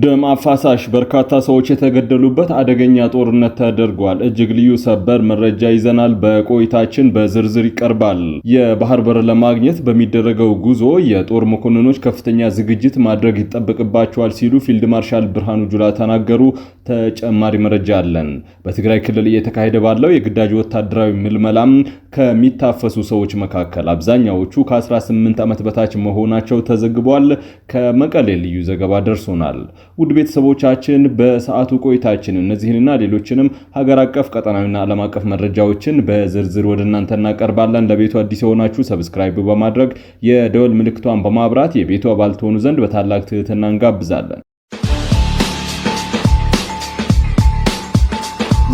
ደም አፋሳሽ በርካታ ሰዎች የተገደሉበት አደገኛ ጦርነት ተደርጓል። እጅግ ልዩ ሰበር መረጃ ይዘናል። በቆይታችን በዝርዝር ይቀርባል። የባህር በር ለማግኘት በሚደረገው ጉዞ የጦር መኮንኖች ከፍተኛ ዝግጅት ማድረግ ይጠበቅባቸዋል ሲሉ ፊልድ ማርሻል ብርሃኑ ጁላ ተናገሩ። ተጨማሪ መረጃ አለን። በትግራይ ክልል እየተካሄደ ባለው የግዳጅ ወታደራዊ ምልመላም ከሚታፈሱ ሰዎች መካከል አብዛኛዎቹ ከ18 ዓመት በታች መሆናቸው ተዘግቧል። ከመቀሌ ልዩ ዘገባ ደርሶናል። ውድ ቤተሰቦቻችን በሰዓቱ ቆይታችን እነዚህንና ሌሎችንም ሀገር አቀፍ ቀጠናዊና ዓለም አቀፍ መረጃዎችን በዝርዝር ወደ እናንተ እናቀርባለን። ለቤቱ አዲስ የሆናችሁ ሰብስክራይብ በማድረግ የደወል ምልክቷን በማብራት የቤቱ አባል ትሆኑ ዘንድ በታላቅ ትህትና እንጋብዛለን።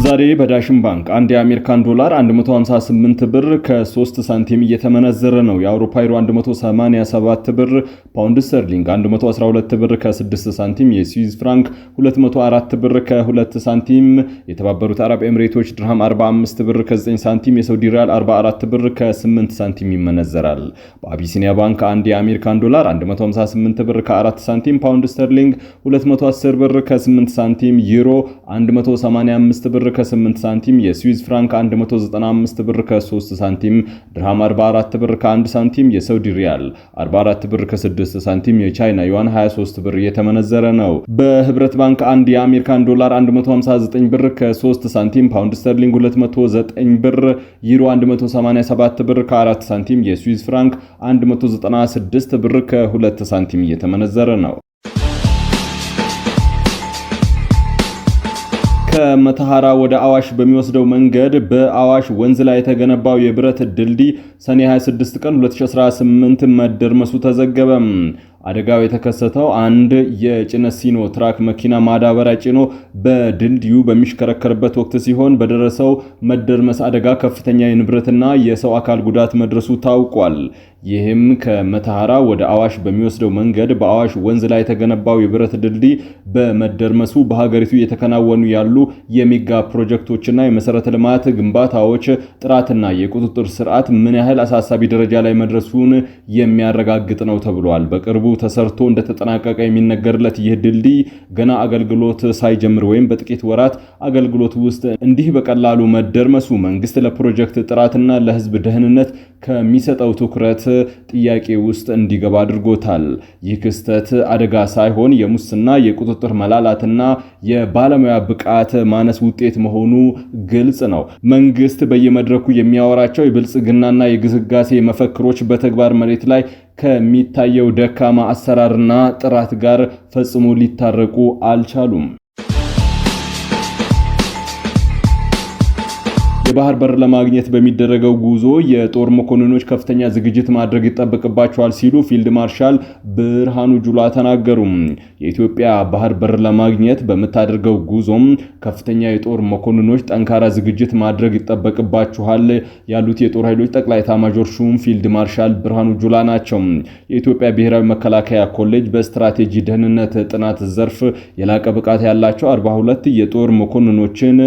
ዛሬ በዳሽን ባንክ አንድ የአሜሪካን ዶላር 158 ብር ከ3 ሳንቲም እየተመነዘረ ነው። የአውሮፓ ዩሮ 187 ብር፣ ፓውንድ ስተርሊንግ 112 ብር ከ6 ሳንቲም፣ የስዊዝ ፍራንክ 204 ብር ከ2 ሳንቲም፣ የተባበሩት አረብ ኤምሬቶች ድርሃም 45 ብር ከ9 ሳንቲም፣ የሳውዲ ሪያል 44 ብር ከ8 ሳንቲም ይመነዘራል። በአቢሲኒያ ባንክ አንድ የአሜሪካን ዶላር 158 ብር ከ4 ሳንቲም፣ ፓውንድ ስተርሊንግ 210 ብር ከ8 ሳንቲም፣ ዩሮ 185 ብር ከ8 ሳንቲም፣ የስዊዝ ፍራንክ 195 ብር ከ3 ሳንቲም፣ ድርሃም 44 ብር ከ1 ሳንቲም፣ የሳውዲ ሪያል 44 ብር ከ6 ሳንቲም፣ የቻይና ዩዋን 23 ብር እየተመነዘረ ነው። በህብረት ባንክ አንድ የአሜሪካን ዶላር 159 ብር ከ3 ሳንቲም፣ ፓውንድ ስተርሊንግ 209 ብር፣ ዩሮ 187 ብር ከ4 ሳንቲም፣ የስዊዝ ፍራንክ 196 ብር ከ2 ሳንቲም እየተመነዘረ ነው። ከመተሐራ ወደ አዋሽ በሚወስደው መንገድ በአዋሽ ወንዝ ላይ የተገነባው የብረት ድልድይ ሰኔ 26 ቀን 2018 መደርመሱ ተዘገበ። አደጋው የተከሰተው አንድ የጭነት ሲኖ ትራክ መኪና ማዳበሪያ ጭኖ በድልድዩ በሚሽከረከርበት ወቅት ሲሆን በደረሰው መደርመስ አደጋ ከፍተኛ የንብረትና የሰው አካል ጉዳት መድረሱ ታውቋል። ይህም ከመተሐራ ወደ አዋሽ በሚወስደው መንገድ በአዋሽ ወንዝ ላይ የተገነባው የብረት ድልድይ በመደርመሱ በሀገሪቱ እየተከናወኑ ያሉ የሜጋ ፕሮጀክቶችና የመሰረተ ልማት ግንባታዎች ጥራትና የቁጥጥር ስርዓት ምን ያህል አሳሳቢ ደረጃ ላይ መድረሱን የሚያረጋግጥ ነው ተብሏል። በቅርቡ ተሰርቶ እንደተጠናቀቀ የሚነገርለት ይህ ድልድይ ገና አገልግሎት ሳይጀምር ወይም በጥቂት ወራት አገልግሎት ውስጥ እንዲህ በቀላሉ መደርመሱ መንግስት ለፕሮጀክት ጥራትና ለሕዝብ ደህንነት ከሚሰጠው ትኩረት ጥያቄ ውስጥ እንዲገባ አድርጎታል። ይህ ክስተት አደጋ ሳይሆን የሙስና የቁጥጥር መላላትና የባለሙያ ብቃት ማነስ ውጤት መሆኑ ግልጽ ነው። መንግስት በየመድረኩ የሚያወራቸው የብልጽግናና የግስጋሴ መፈክሮች በተግባር መሬት ላይ ከሚታየው ደካማ አሰራርና ጥራት ጋር ፈጽሞ ሊታረቁ አልቻሉም። የባህር በር ለማግኘት በሚደረገው ጉዞ የጦር መኮንኖች ከፍተኛ ዝግጅት ማድረግ ይጠበቅባቸዋል ሲሉ ፊልድ ማርሻል ብርሃኑ ጁላ ተናገሩ። የኢትዮጵያ ባህር በር ለማግኘት በምታደርገው ጉዞም ከፍተኛ የጦር መኮንኖች ጠንካራ ዝግጅት ማድረግ ይጠበቅባቸዋል ያሉት የጦር ኃይሎች ጠቅላይ ኤታማዦር ሹም ፊልድ ማርሻል ብርሃኑ ጁላ ናቸው። የኢትዮጵያ ብሔራዊ መከላከያ ኮሌጅ በስትራቴጂ ደህንነት ጥናት ዘርፍ የላቀ ብቃት ያላቸው 42 የጦር መኮንኖችን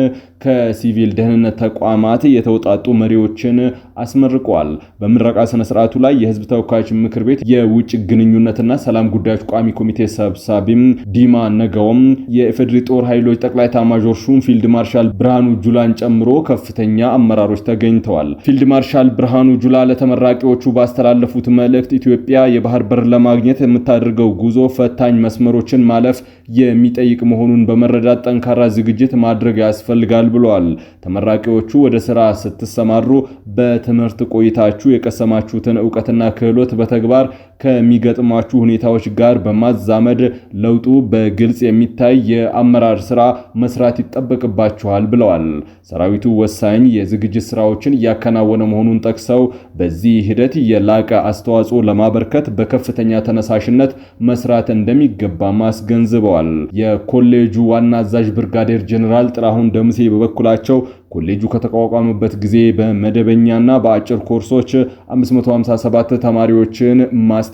ከሲቪል ደህንነት ተቋማት የተውጣጡ መሪዎችን አስመርቀዋል። በምረቃ ስነ ስርዓቱ ላይ የህዝብ ተወካዮች ምክር ቤት የውጭ ግንኙነትና ሰላም ጉዳዮች ቋሚ ኮሚቴ ሰብሳቢም ዲማ ነገውም የኢፌዴሪ ጦር ኃይሎች ጠቅላይ ኤታማዦር ሹም ፊልድ ማርሻል ብርሃኑ ጁላን ጨምሮ ከፍተኛ አመራሮች ተገኝተዋል። ፊልድ ማርሻል ብርሃኑ ጁላ ለተመራቂዎቹ ባስተላለፉት መልእክት ኢትዮጵያ የባህር በር ለማግኘት የምታደርገው ጉዞ ፈታኝ መስመሮችን ማለፍ የሚጠይቅ መሆኑን በመረዳት ጠንካራ ዝግጅት ማድረግ ያስፈልጋል ብለዋል። ተመራቂዎቹ ወደ ስራ ስትሰማሩ በትምህርት ቆይታችሁ የቀሰማችሁትን ዕውቀትና ክህሎት በተግባር ከሚገጥሟችሁ ሁኔታዎች ጋር በማዛመድ ለውጡ በግልጽ የሚታይ የአመራር ስራ መስራት ይጠበቅባችኋል ብለዋል። ሰራዊቱ ወሳኝ የዝግጅት ስራዎችን እያከናወነ መሆኑን ጠቅሰው በዚህ ሂደት የላቀ አስተዋጽኦ ለማበርከት በከፍተኛ ተነሳሽነት መስራት እንደሚገባ አስገንዝበዋል። የኮሌጁ ዋና አዛዥ ብርጋዴር ጀነራል ጥላሁን ደምሴ በበኩላቸው ኮሌጁ ከተቋቋመበት ጊዜ በመደበኛና በአጭር ኮርሶች 557 ተማሪዎችን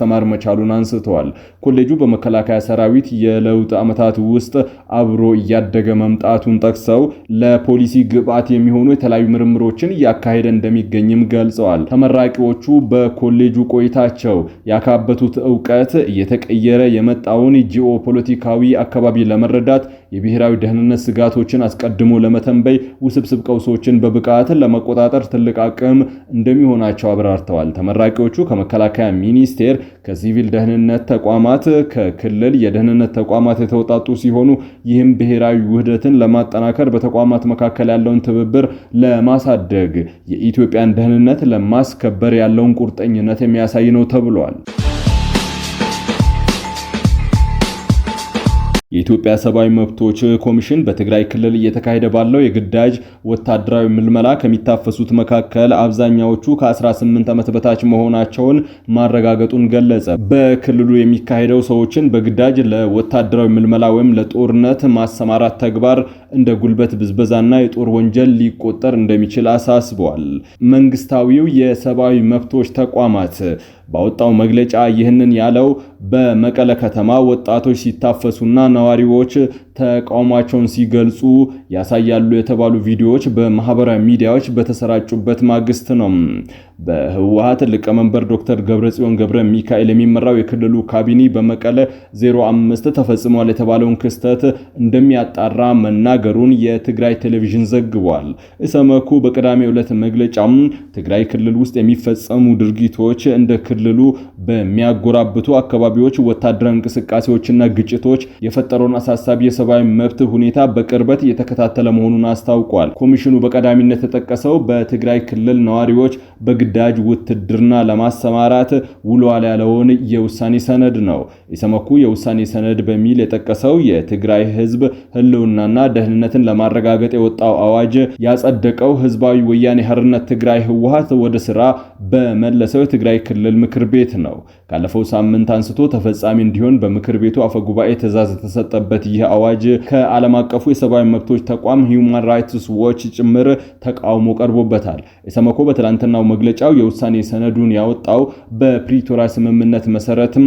ማስተማር መቻሉን አንስተዋል። ኮሌጁ በመከላከያ ሰራዊት የለውጥ ዓመታት ውስጥ አብሮ እያደገ መምጣቱን ጠቅሰው ለፖሊሲ ግብዓት የሚሆኑ የተለያዩ ምርምሮችን እያካሄደ እንደሚገኝም ገልጸዋል። ተመራቂዎቹ በኮሌጁ ቆይታቸው ያካበቱት ዕውቀት እየተቀየረ የመጣውን ጂኦፖለቲካዊ አካባቢ ለመረዳት፣ የብሔራዊ ደህንነት ስጋቶችን አስቀድሞ ለመተንበይ፣ ውስብስብ ቀውሶችን በብቃት ለመቆጣጠር ትልቅ አቅም እንደሚሆናቸው አብራርተዋል። ተመራቂዎቹ ከመከላከያ ሚኒስቴር፣ ከሲቪል ደህንነት ተቋማት፣ ከክልል የደህንነት ተቋማት የተውጣጡ ሲሆኑ ይህም ብሔራዊ ውህደትን ለማጠናከር በተቋማት መካከል ያለውን ትብብር ለማሳደግ የኢትዮጵያን ደህንነት ለማስከበር ያለውን ቁርጠኝነት የሚያሳይ ነው ተብሏል። የኢትዮጵያ ሰብአዊ መብቶች ኮሚሽን በትግራይ ክልል እየተካሄደ ባለው የግዳጅ ወታደራዊ ምልመላ ከሚታፈሱት መካከል አብዛኛዎቹ ከ18 ዓመት በታች መሆናቸውን ማረጋገጡን ገለጸ። በክልሉ የሚካሄደው ሰዎችን በግዳጅ ለወታደራዊ ምልመላ ወይም ለጦርነት ማሰማራት ተግባር እንደ ጉልበት ብዝበዛና የጦር ወንጀል ሊቆጠር እንደሚችል አሳስበዋል። መንግስታዊው የሰብአዊ መብቶች ተቋማት ባወጣው መግለጫ ይህንን ያለው በመቀለ ከተማ ወጣቶች ሲታፈሱና ነዋሪዎች ተቃውሟቸውን ሲገልጹ ያሳያሉ የተባሉ ቪዲዮዎች በማህበራዊ ሚዲያዎች በተሰራጩበት ማግስት ነው። በህወሓት ሊቀመንበር ዶክተር ገብረጽዮን ገብረ ሚካኤል የሚመራው የክልሉ ካቢኔ በመቀለ 05 ተፈጽሟል የተባለውን ክስተት እንደሚያጣራ መናገሩን የትግራይ ቴሌቪዥን ዘግቧል። ኢሰመኮ በቅዳሜው ዕለት መግለጫም ትግራይ ክልል ውስጥ የሚፈጸሙ ድርጊቶች እንደ ክልሉ በሚያጎራብቱ አካባቢዎች ወታደራዊ እንቅስቃሴዎችና ግጭቶች የፈጠረውን አሳሳቢ የሰብአዊ መብት ሁኔታ በቅርበት እየተከታተለ መሆኑን አስታውቋል። ኮሚሽኑ በቀዳሚነት የተጠቀሰው በትግራይ ክልል ነዋሪዎች በግዳጅ ውትድርና ለማሰማራት ውሏል ያለውን የውሳኔ ሰነድ ነው። ኢሰመኮ የውሳኔ ሰነድ በሚል የጠቀሰው የትግራይ ህዝብ ህልውናና ደህንነትን ለማረጋገጥ የወጣው አዋጅ ያጸደቀው ህዝባዊ ወያኔ ሓርነት ትግራይ ህወሓት ወደ ስራ በመለሰው የትግራይ ክልል ምክር ቤት ነው። ካለፈው ሳምንት አንስቶ ተፈጻሚ እንዲሆን በምክር ቤቱ አፈጉባኤ ትዕዛዝ የተሰጠበት ይህ አዋጅ ከዓለም አቀፉ የሰብአዊ መብቶች ተቋም ሂዩማን ራይትስ ዎች ጭምር ተቃውሞ ቀርቦበታል። ኢሰመኮ በትላንትናው መግለጫው የውሳኔ ሰነዱን ያወጣው በፕሪቶሪያ ስምምነት መሰረትም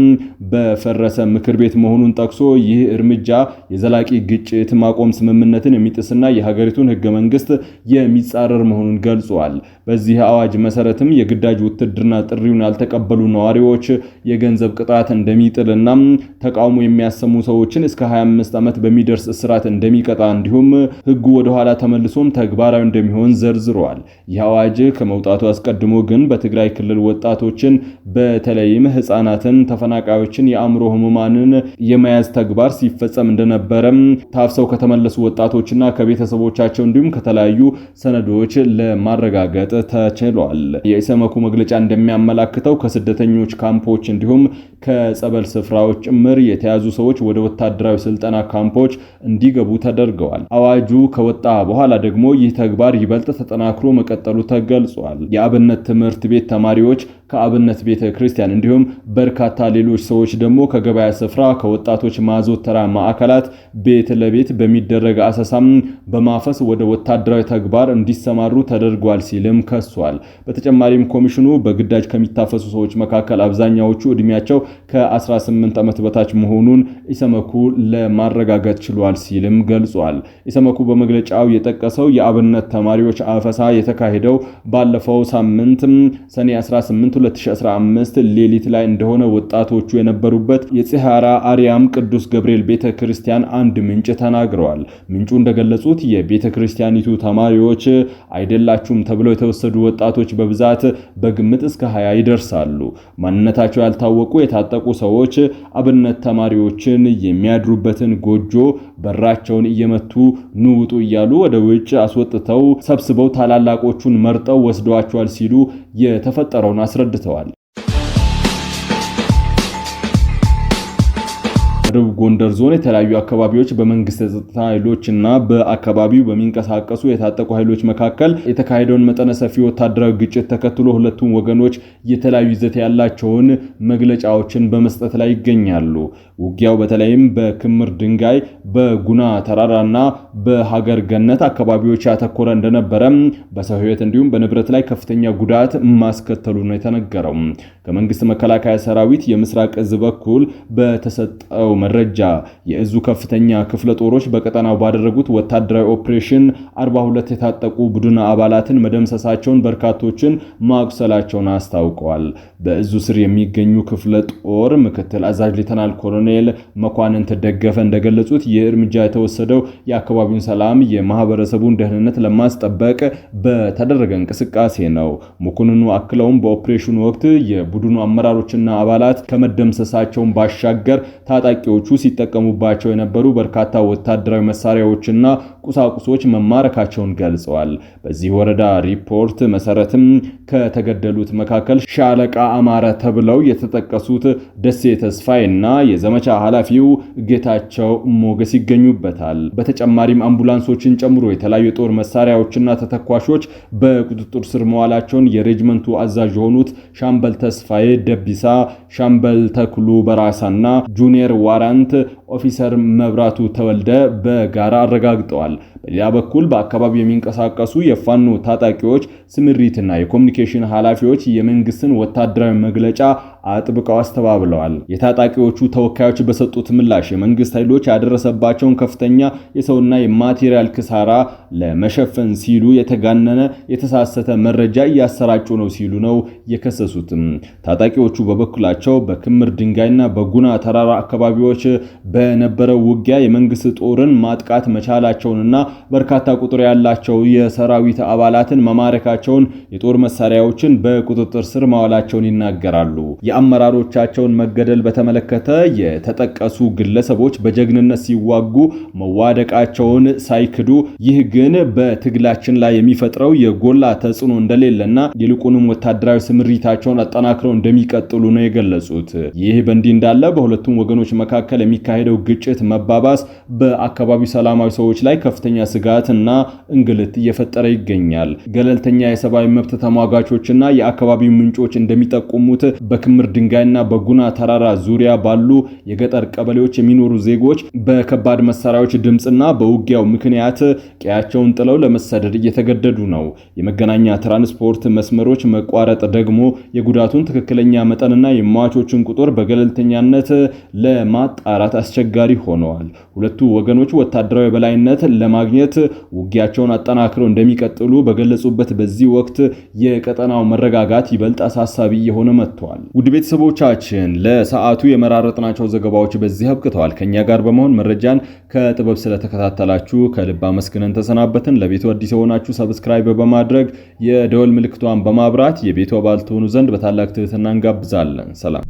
በፈረሰ ምክር ቤት መሆኑን ጠቅሶ ይህ እርምጃ የዘላቂ ግጭት ማቆም ስምምነትን የሚጥስና የሀገሪቱን ህገ መንግስት የሚጻረር መሆኑን ገልጿል። በዚህ አዋጅ መሰረትም የግዳጅ ውትድርና ጥሪውን ያልተቀበሉ ነዋሪዎች የገንዘብ ቅጣት እንደሚጥልና ተቃውሞ የሚያሰሙ ሰዎችን እስከ 25 ዓመት በሚደርስ እስራት እንደሚቀጣ እንዲሁም ህጉ ወደ ኋላ ተመልሶም ተግባራዊ እንደሚሆን ዘርዝሯል። ይህ አዋጅ ከመውጣቱ አስቀድሞ ግን በትግራይ ክልል ወጣቶችን በተለይም ህፃናትን፣ ተፈናቃዮችን፣ የአእምሮ ህሙማንን የመያዝ ተግባር ሲፈጸም እንደነበረም ታፍሰው ከተመለሱ ወጣቶችና ከቤተሰቦቻቸው እንዲሁም ከተለያዩ ሰነዶች ለማረጋገጥ ተችሏል። የኢሰመኮ መግለጫ እንደሚያመላክተው ከስደተኞች ካምፖች እንዲሁም ከጸበል ስፍራዎች ጭምር የተያዙ ሰዎች ወደ ወታደራዊ ስልጠና ካምፖች እንዲገቡ ተደርገዋል። አዋጁ ከወጣ በኋላ ደግሞ ይህ ተግባር ይበልጥ ተጠናክሮ መቀጠሉ ተገልጿል። የአብነት ትምህርት ቤት ተማሪዎች ከአብነት ቤተ ክርስቲያን እንዲሁም በርካታ ሌሎች ሰዎች ደግሞ ከገበያ ስፍራ፣ ከወጣቶች ማዘውተሪያ ማዕከላት ቤት ለቤት በሚደረግ አሰሳም በማፈስ ወደ ወታደራዊ ተግባር እንዲሰማሩ ተደርጓል ሲልም ከሷል። በተጨማሪም ኮሚሽኑ በግዳጅ ከሚታፈሱ ሰዎች መካከል አብዛኛዎቹ እድሜያቸው ከ18 ዓመት በታች መሆኑን ኢሰመኮ ለማረጋገጥ ችሏል ሲልም ገልጿል። ኢሰመኮ በመግለጫው የጠቀሰው የአብነት ተማሪዎች አፈሳ የተካሄደው ባለፈው ሳምንት ሰኔ 18 2015 ሌሊት ላይ እንደሆነ ወጣቶቹ የነበሩበት የጽሐራ አርያም ቅዱስ ገብርኤል ቤተክርስቲያን አንድ ምንጭ ተናግረዋል። ምንጩ እንደገለጹት የቤተክርስቲያኒቱ ተማሪዎች አይደላችሁም ተብለው የተወሰዱ ወጣቶች በብዛት በግምት እስከ 20 ይደርሳሉ። ማንነታቸው ያልታወቁ የታጠቁ ሰዎች አብነት ተማሪዎችን የሚያድሩበትን ጎጆ በራቸውን እየመቱ ንውጡ እያሉ ወደ ውጭ አስወጥተው ሰብስበው ታላላቆቹን መርጠው ወስደዋቸዋል ሲሉ የተፈጠረውን አስረድተዋል። በደቡብ ጎንደር ዞን የተለያዩ አካባቢዎች በመንግስት የጸጥታ ኃይሎችና በአካባቢው በሚንቀሳቀሱ የታጠቁ ኃይሎች መካከል የተካሄደውን መጠነ ሰፊ ወታደራዊ ግጭት ተከትሎ ሁለቱም ወገኖች የተለያዩ ይዘት ያላቸውን መግለጫዎችን በመስጠት ላይ ይገኛሉ። ውጊያው በተለይም በክምር ድንጋይ፣ በጉና ተራራና በሀገር ገነት አካባቢዎች ያተኮረ እንደነበረ በሰው ሕይወት እንዲሁም በንብረት ላይ ከፍተኛ ጉዳት ማስከተሉ ነው የተነገረው። ከመንግስት መከላከያ ሰራዊት የምስራቅ እዝ በኩል በተሰጠው መረጃ የእዙ ከፍተኛ ክፍለ ጦሮች በቀጠናው ባደረጉት ወታደራዊ ኦፕሬሽን 42 የታጠቁ ቡድን አባላትን መደምሰሳቸውን፣ በርካቶችን ማቁሰላቸውን አስታውቀዋል። በእዙ ስር የሚገኙ ክፍለ ጦር ምክትል አዛዥ ሌተናል ኮሎኔል መኳንንት ደገፈ እንደገለጹት ይህ እርምጃ የተወሰደው የአካባቢውን ሰላም፣ የማህበረሰቡን ደህንነት ለማስጠበቅ በተደረገ እንቅስቃሴ ነው። መኮንኑ አክለውም በኦፕሬሽኑ ወቅት የቡድኑ አመራሮችና አባላት ከመደምሰሳቸውን ባሻገር ታጣቂዎቹ ሲጠቀሙባቸው የነበሩ በርካታ ወታደራዊ መሳሪያዎችና ቁሳቁሶች መማረካቸውን ገልጸዋል። በዚህ ወረዳ ሪፖርት መሰረትም ከተገደሉት መካከል ሻለቃ አማረ ተብለው የተጠቀሱት ደሴ ተስፋይና የዘመቻ ኃላፊው ጌታቸው ሞገስ ይገኙበታል። በተጨማሪም አምቡላንሶችን ጨምሮ የተለያዩ የጦር መሳሪያዎችና ተተኳሾች በቁጥጥር ስር መዋላቸውን የሬጅመንቱ አዛዥ የሆኑት ሻምበል ተስፋዬ ደቢሳ፣ ሻምበል ተክሉ በራሳና ጁኒየር ዋራንት ኦፊሰር መብራቱ ተወልደ በጋራ አረጋግጠዋል። በሌላ በኩል በአካባቢው የሚንቀሳቀሱ የፋኖ ታጣቂዎች ስምሪትና የኮሙኒኬሽን ኃላፊዎች የመንግስትን ወታደራዊ መግለጫ አጥብቀው አስተባብለዋል። የታጣቂዎቹ ተወካዮች በሰጡት ምላሽ የመንግስት ኃይሎች ያደረሰባቸውን ከፍተኛ የሰውና የማቴሪያል ክሳራ ለመሸፈን ሲሉ የተጋነነ የተሳሳተ መረጃ እያሰራጩ ነው ሲሉ ነው የከሰሱትም። ታጣቂዎቹ በበኩላቸው በክምር ድንጋይና በጉና ተራራ አካባቢዎች በነበረው ውጊያ የመንግስት ጦርን ማጥቃት መቻላቸውንና በርካታ ቁጥር ያላቸው የሰራዊት አባላትን መማረካቸውን፣ የጦር መሳሪያዎችን በቁጥጥር ስር ማዋላቸውን ይናገራሉ። የአመራሮቻቸውን መገደል በተመለከተ የተጠቀሱ ግለሰቦች በጀግንነት ሲዋጉ መዋደቃቸውን ሳይክዱ ይህ ግን በትግላችን ላይ የሚፈጥረው የጎላ ተጽዕኖ እንደሌለና ይልቁንም ወታደራዊ ስምሪታቸውን አጠናክረው እንደሚቀጥሉ ነው የገለጹት። ይህ በእንዲህ እንዳለ በሁለቱም ወገኖች መካከል የሚካሄደው ግጭት መባባስ በአካባቢው ሰላማዊ ሰዎች ላይ ከፍተኛ ስጋትና እንግልት እየፈጠረ ይገኛል። ገለልተኛ የሰብአዊ መብት ተሟጋቾችና የአካባቢው ምንጮች እንደሚጠቁሙት በክምር ድንጋይና በጉና ተራራ ዙሪያ ባሉ የገጠር ቀበሌዎች የሚኖሩ ዜጎች በከባድ መሳሪያዎች ድምጽና በውጊያው ምክንያት ቀያቸውን ጥለው ለመሰደድ እየተገደዱ ነው። የመገናኛ ትራንስፖርት መስመሮች መቋረጥ ደግሞ የጉዳቱን ትክክለኛ መጠንና የሟቾችን ቁጥር በገለልተኛነት ለማጣራት አስቸጋሪ ሆነዋል። ሁለቱ ወገኖች ወታደራዊ በላይነት ለማግኘት ውጊያቸውን አጠናክረው እንደሚቀጥሉ በገለጹበት በዚህ ወቅት የቀጠናው መረጋጋት ይበልጥ አሳሳቢ የሆነ መጥቷል። ውድ ቤተሰቦቻችን ለሰዓቱ የመራረጥናቸው ዘገባዎች በዚህ አብቅተዋል። ከኛ ጋር በመሆን መረጃን ከጥበብ ስለተከታተላችሁ ከልብ አመስግነን ተሰናበትን። ለቤቱ አዲስ የሆናችሁ ሰብስክራይብ በማድረግ የደወል ምልክቷን በማብራት የቤቱ አባል ትሆኑ ዘንድ በታላቅ ትህትና እንጋብዛለን። ሰላም።